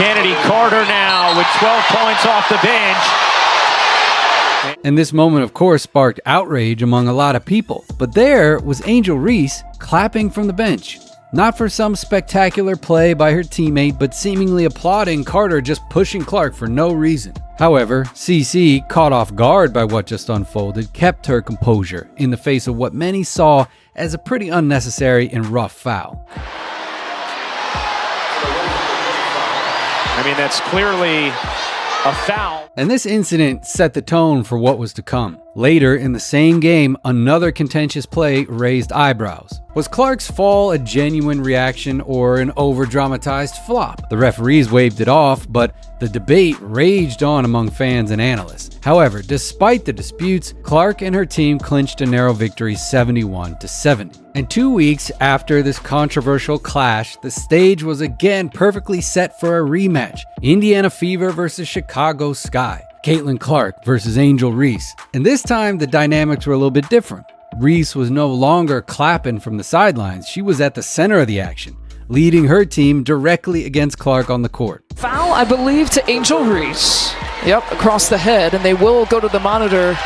Kennedy Carter now with 12 points off the bench. And this moment, of course, sparked outrage among a lot of people. But there was Angel Reese clapping from the bench. Not for some spectacular play by her teammate, but seemingly applauding Carter just pushing Clark for no reason. However, CC, caught off guard by what just unfolded, kept her composure in the face of what many saw as a pretty unnecessary and rough foul. I mean, that's clearly a foul. And this incident set the tone for what was to come. Later in the same game, another contentious play raised eyebrows. Was Clark's fall a genuine reaction or an over-dramatized flop? The referees waved it off, but the debate raged on among fans and analysts. However, despite the disputes, Clark and her team clinched a narrow victory 71-70. And 2 weeks after this controversial clash, the stage was again perfectly set for a rematch. Indiana Fever versus Chicago Sky. Caitlin Clark versus Angel Reese. And this time, the dynamics were a little bit different. Reese was no longer clapping from the sidelines. She was at the center of the action, leading her team directly against Clark on the court. Foul, I believe, to Angel Reese. Yep, across the head, and they will go to the monitor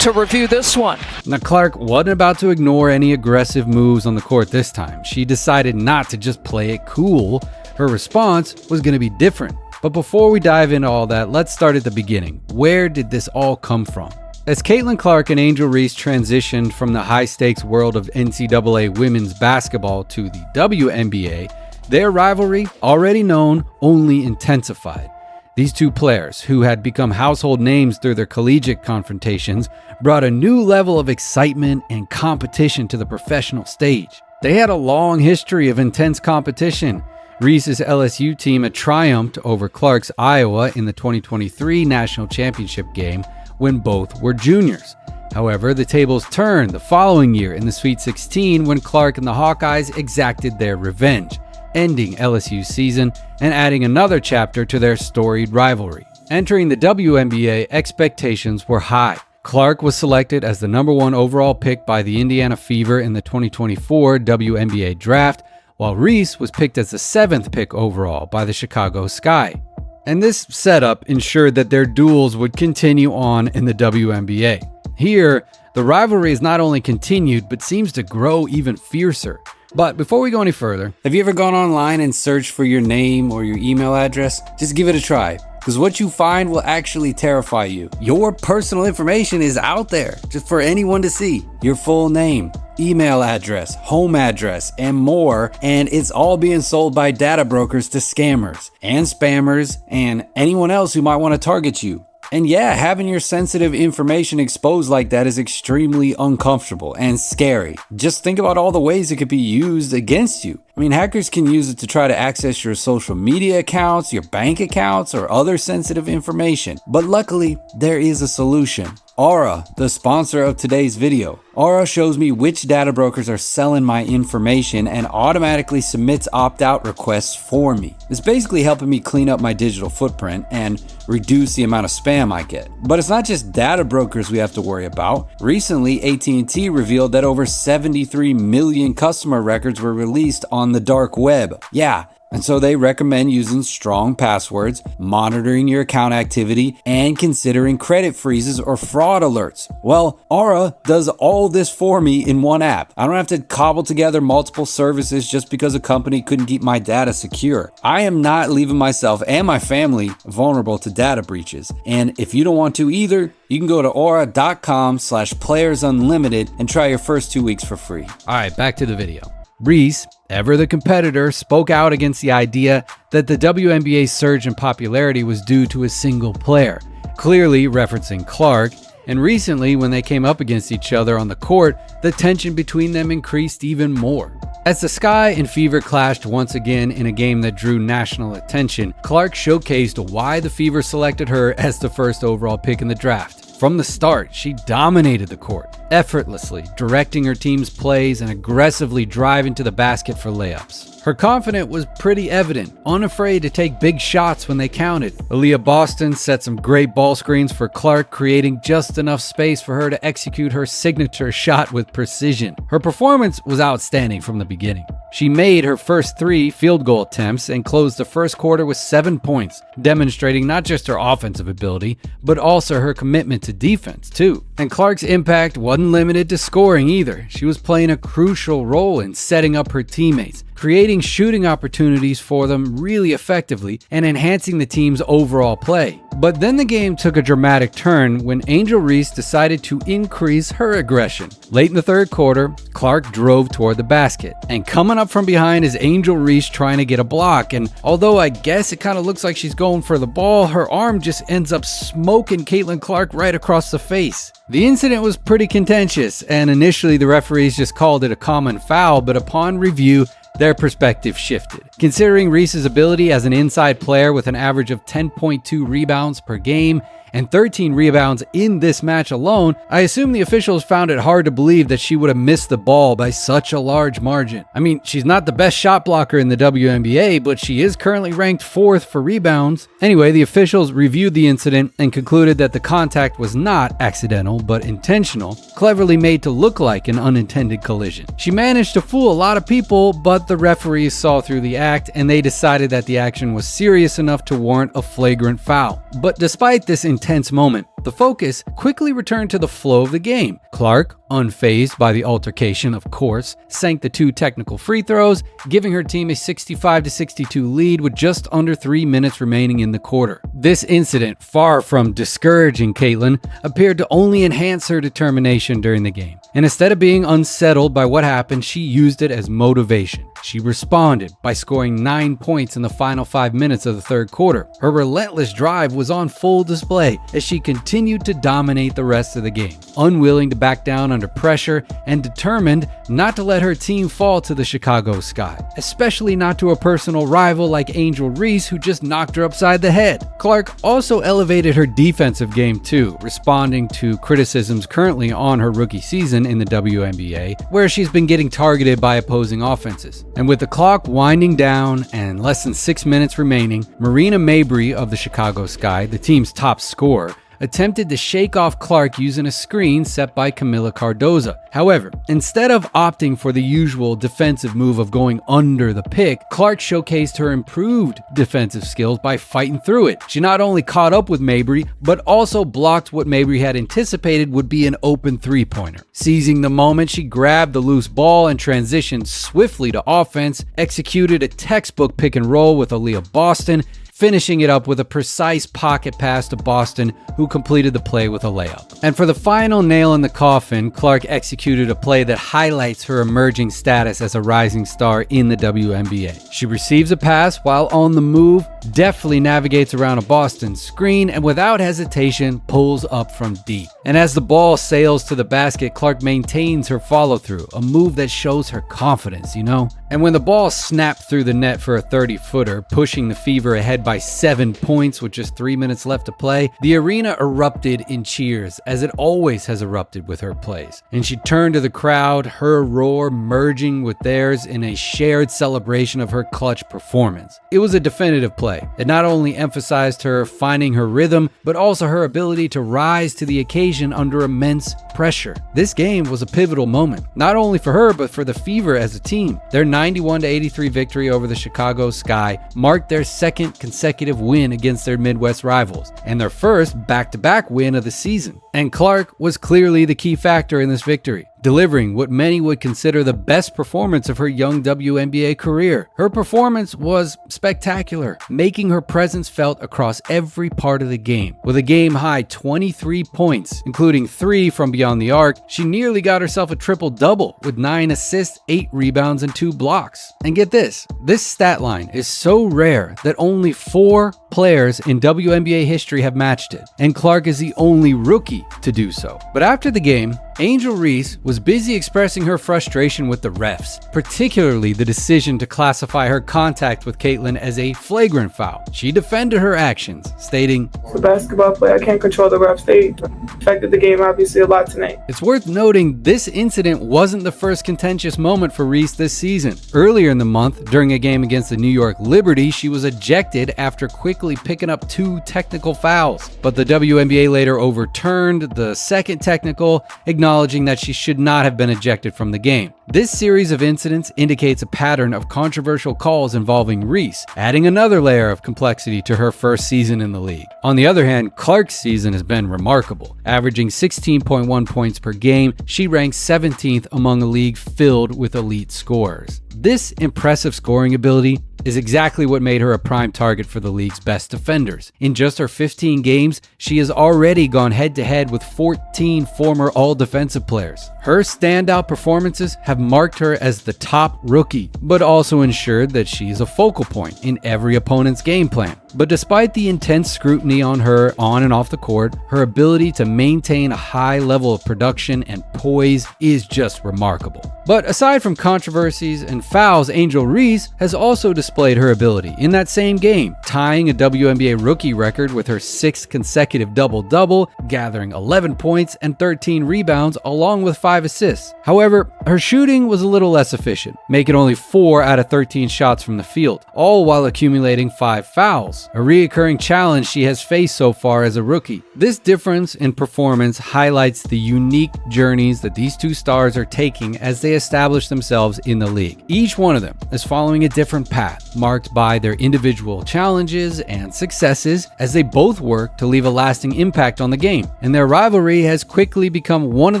to review this one. Now, Clark wasn't about to ignore any aggressive moves on the court this time. She decided not to just play it cool. Her response was going to be different. But before we dive into all that, let's start at the beginning. Where did this all come from? As Caitlin Clark and Angel Reese transitioned from the high-stakes world of NCAA women's basketball to the WNBA, their rivalry, already known, only intensified. These two players, who had become household names through their collegiate confrontations, brought a new level of excitement and competition to the professional stage. They had a long history of intense competition. Reese's LSU team had triumphed over Clark's Iowa in the 2023 national championship game when both were juniors. However, the tables turned the following year in the Sweet 16 when Clark and the Hawkeyes exacted their revenge, ending LSU's season and adding another chapter to their storied rivalry. Entering the WNBA, expectations were high. Clark was selected as the #1 overall pick by the Indiana Fever in the 2024 WNBA draft, while Reese was picked as the 7th pick overall by the Chicago Sky. And this setup ensured that their duels would continue on in the WNBA. Here, the rivalry is not only continued, but seems to grow even fiercer. But before we go any further, have you ever gone online and searched for your name or your email address? Just give it a try, because what you find will actually terrify you. Your personal information is out there, just for anyone to see. Your full name, email address, home address, and more, and it's all being sold by data brokers to scammers and spammers and anyone else who might want to target you. And yeah, having your sensitive information exposed like that is extremely uncomfortable and scary. Just think about all the ways it could be used against you. I mean, hackers can use it to try to access your social media accounts, your bank accounts, or other sensitive information. But luckily, there is a solution. Aura, the sponsor of today's video. Aura shows me which data brokers are selling my information and automatically submits opt-out requests for me. It's basically helping me clean up my digital footprint and reduce the amount of spam I get. But it's not just data brokers we have to worry about. Recently, AT&T revealed that over 73 million customer records were released on the dark web. Yeah. And so they recommend using strong passwords, monitoring your account activity, and considering credit freezes or fraud alerts. Well, Aura does all this for me in one app. I don't have to cobble together multiple services just because a company couldn't keep my data secure. I am not leaving myself and my family vulnerable to data breaches. And if you don't want to either, you can go to aura.com/playersunlimited and try your first 2 weeks for free. All right, back to the video. Reese, ever the competitor, spoke out against the idea that the WNBA's surge in popularity was due to a single player, clearly referencing Clark. And recently, when they came up against each other on the court, the tension between them increased even more. As the Sky and Fever clashed once again in a game that drew national attention, Clark showcased why the Fever selected her as the first overall pick in the draft. From the start, she dominated the court, effortlessly directing her team's plays and aggressively driving to the basket for layups. Her confidence was pretty evident, unafraid to take big shots when they counted. Aaliyah Boston set some great ball screens for Clark, creating just enough space for her to execute her signature shot with precision. Her performance was outstanding from the beginning. She made her first 3 field goal attempts and closed the first quarter with 7 points, demonstrating not just her offensive ability, but also her commitment to defense too. And Clark's impact wasn't limited to scoring either. She was playing a crucial role in setting up her teammates, creating shooting opportunities for them really effectively, and enhancing the team's overall play. But then the game took a dramatic turn when Angel Reese decided to increase her aggression. Late in the third quarter, Clark drove toward the basket, and coming up from behind is Angel Reese trying to get a block, and although I guess it kind of looks like she's going for the ball, her arm just ends up smoking Caitlin Clark right across the face. The incident was pretty contentious, and initially the referees just called it a common foul, but upon review, their perspective shifted. Considering Reese's ability as an inside player with an average of 10.2 rebounds per game and 13 rebounds in this match alone, I assume the officials found it hard to believe that she would have missed the ball by such a large margin. I mean, she's not the best shot blocker in the WNBA, but she is currently ranked 4th for rebounds. Anyway, the officials reviewed the incident and concluded that the contact was not accidental, but intentional, cleverly made to look like an unintended collision. She managed to fool a lot of people, but the referees saw through the act and they decided that the action was serious enough to warrant a flagrant foul. But despite this intense moment, the focus quickly returned to the flow of the game. Clark, unfazed by the altercation, of course, sank the 2 technical free throws, giving her team a 65-62 lead with just under 3 minutes remaining in the quarter. This incident, far from discouraging Caitlin, appeared to only enhance her determination during the game. And instead of being unsettled by what happened, she used it as motivation. She responded by scoring 9 points in the final 5 minutes of the third quarter. Her relentless drive was on full display as she continued to dominate the rest of the game, unwilling to back down under pressure and determined not to let her team fall to the Chicago Sky, especially not to a personal rival like Angel Reese, who just knocked her upside the head. Clark also elevated her defensive game too, responding to criticisms currently on her rookie season in the WNBA, where she's been getting targeted by opposing offenses. And with the clock winding down and less than 6 minutes remaining, Marina Mabrey of the Chicago Sky, the team's top scorer, attempted to shake off Clark using a screen set by Camila Cardoza. However, instead of opting for the usual defensive move of going under the pick, Clark showcased her improved defensive skills by fighting through it. She not only caught up with Mabrey, but also blocked what Mabrey had anticipated would be an open three-pointer. Seizing the moment, she grabbed the loose ball and transitioned swiftly to offense, executed a textbook pick and roll with Aaliyah Boston, finishing it up with a precise pocket pass to Boston, who completed the play with a layup. And for the final nail in the coffin, Clark executed a play that highlights her emerging status as a rising star in the WNBA. She receives a pass while on the move, deftly navigates around a Boston screen, and without hesitation pulls up from deep. And as the ball sails to the basket, Clark maintains her follow-through, a move that shows her confidence, you know? And when the ball snapped through the net for a 30-footer, pushing the Fever ahead by 7 points with just 3 minutes left to play, the arena erupted in cheers, as it always has erupted with her plays. And she turned to the crowd, her roar merging with theirs in a shared celebration of her clutch performance. It was a definitive play. It not only emphasized her finding her rhythm, but also her ability to rise to the occasion under immense pressure. This game was a pivotal moment, not only for her, but for the Fever as a team. Their 91-83 victory over the Chicago Sky marked their second consecutive win against their Midwest rivals, and their first back-to-back win of the season. And Clark was clearly the key factor in this victory, delivering what many would consider the best performance of her young WNBA career. Her performance was spectacular, making her presence felt across every part of the game. With a game-high 23 points, including 3 from beyond the arc, she nearly got herself a triple-double with 9 assists, 8 rebounds, and 2 blocks. And get this stat line is so rare that only 4 players in WNBA history have matched it, and Clark is the only rookie to do so. But after the game, Angel Reese was busy expressing her frustration with the refs, particularly the decision to classify her contact with Caitlin as a flagrant foul. She defended her actions, stating, "It's a basketball player. I can't control the refs. They affected the game obviously a lot tonight." It's worth noting this incident wasn't the first contentious moment for Reese this season. Earlier in the month, during a game against the New York Liberty, she was ejected after quickly basically picking up 2 technical fouls. But the WNBA later overturned the second technical, acknowledging that she should not have been ejected from the game. This series of incidents indicates a pattern of controversial calls involving Reese, adding another layer of complexity to her first season in the league. On the other hand, Clark's season has been remarkable. Averaging 16.1 points per game, she ranks 17th among a league filled with elite scorers. This impressive scoring ability is exactly what made her a prime target for the league's best defenders. In just her 15 games, she has already gone head-to-head with 14 former all-defensive players. Her standout performances have marked her as the top rookie, but also ensured that she is a focal point in every opponent's game plan. But despite the intense scrutiny on her on and off the court, her ability to maintain a high level of production and poise is just remarkable. But aside from controversies and fouls, Angel Reese has also displayed her ability in that same game, tying a WNBA rookie record with her 6th consecutive double-double, gathering 11 points and 13 rebounds along with 5 assists. However, her shooting was a little less efficient, making only 4 out of 13 shots from the field, all while accumulating 5 fouls, a recurring challenge she has faced so far as a rookie. This difference in performance highlights the unique journeys that these two stars are taking as they establish themselves in the league. Each one of them is following a different path, marked by their individual challenges and successes as they both work to leave a lasting impact on the game. And their rivalry has quickly become one of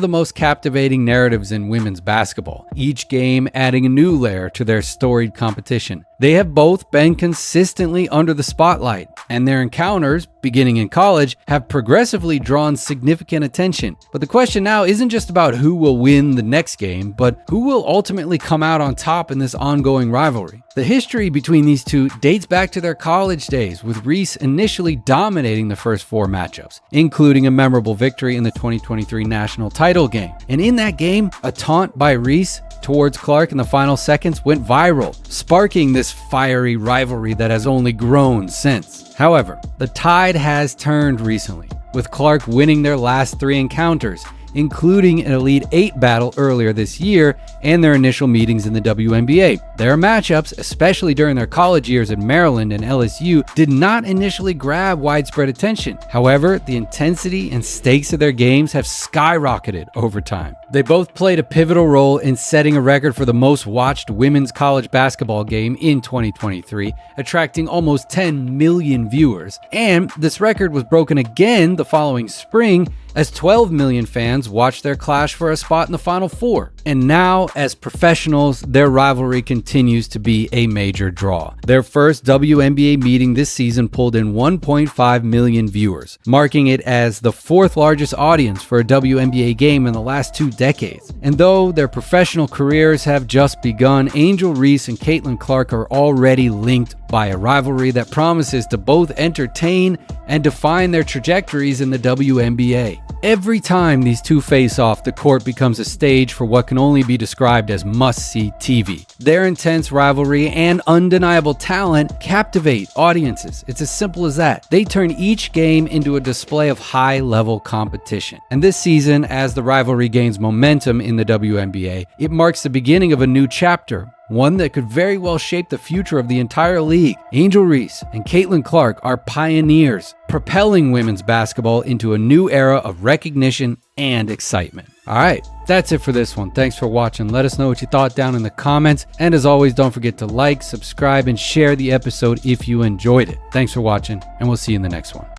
the most captivating narratives in women's basketball, each game adding a new layer to their storied competition. They have both been consistently under the spotlight, and their encounters, beginning in college, have progressively drawn significant attention. But the question now isn't just about who will win the next game, but who will ultimately come out on top in this ongoing rivalry. The history between these two dates back to their college days, with Reese initially dominating the first 4 matchups, including a memorable victory in the 2023 national title game. And in that game, a taunt by Reese towards Clark in the final seconds went viral, sparking this fiery rivalry that has only grown since. However, the tide has turned recently, with Clark winning their last 3 encounters, including an Elite 8 battle earlier this year and their initial meetings in the WNBA. Their matchups, especially during their college years at Maryland and LSU, did not initially grab widespread attention. However, the intensity and stakes of their games have skyrocketed over time. They both played a pivotal role in setting a record for the most watched women's college basketball game in 2023, attracting almost 10 million viewers. And this record was broken again the following spring, as 12 million fans watched their clash for a spot in the Final Four. And now, as professionals, their rivalry continues to be a major draw. Their first WNBA meeting this season pulled in 1.5 million viewers, marking it as the 4th largest audience for a WNBA game in the last 2 decades. And though their professional careers have just begun, Angel Reese and Caitlin Clark are already linked by a rivalry that promises to both entertain and define their trajectories in the WNBA. Every time these two face off, the court becomes a stage for what can only be described as must-see TV. Their intense rivalry and undeniable talent captivate audiences. It's as simple as that. They turn each game into a display of high-level competition. And this season, as the rivalry gains momentum in the WNBA, it marks the beginning of a new chapter, one that could very well shape the future of the entire league. Angel Reese and Caitlin Clark are pioneers, propelling women's basketball into a new era of recognition and excitement. All right, that's it for this one. Thanks for watching. Let us know what you thought down in the comments. And as always, don't forget to like, subscribe, and share the episode if you enjoyed it. Thanks for watching, and we'll see you in the next one.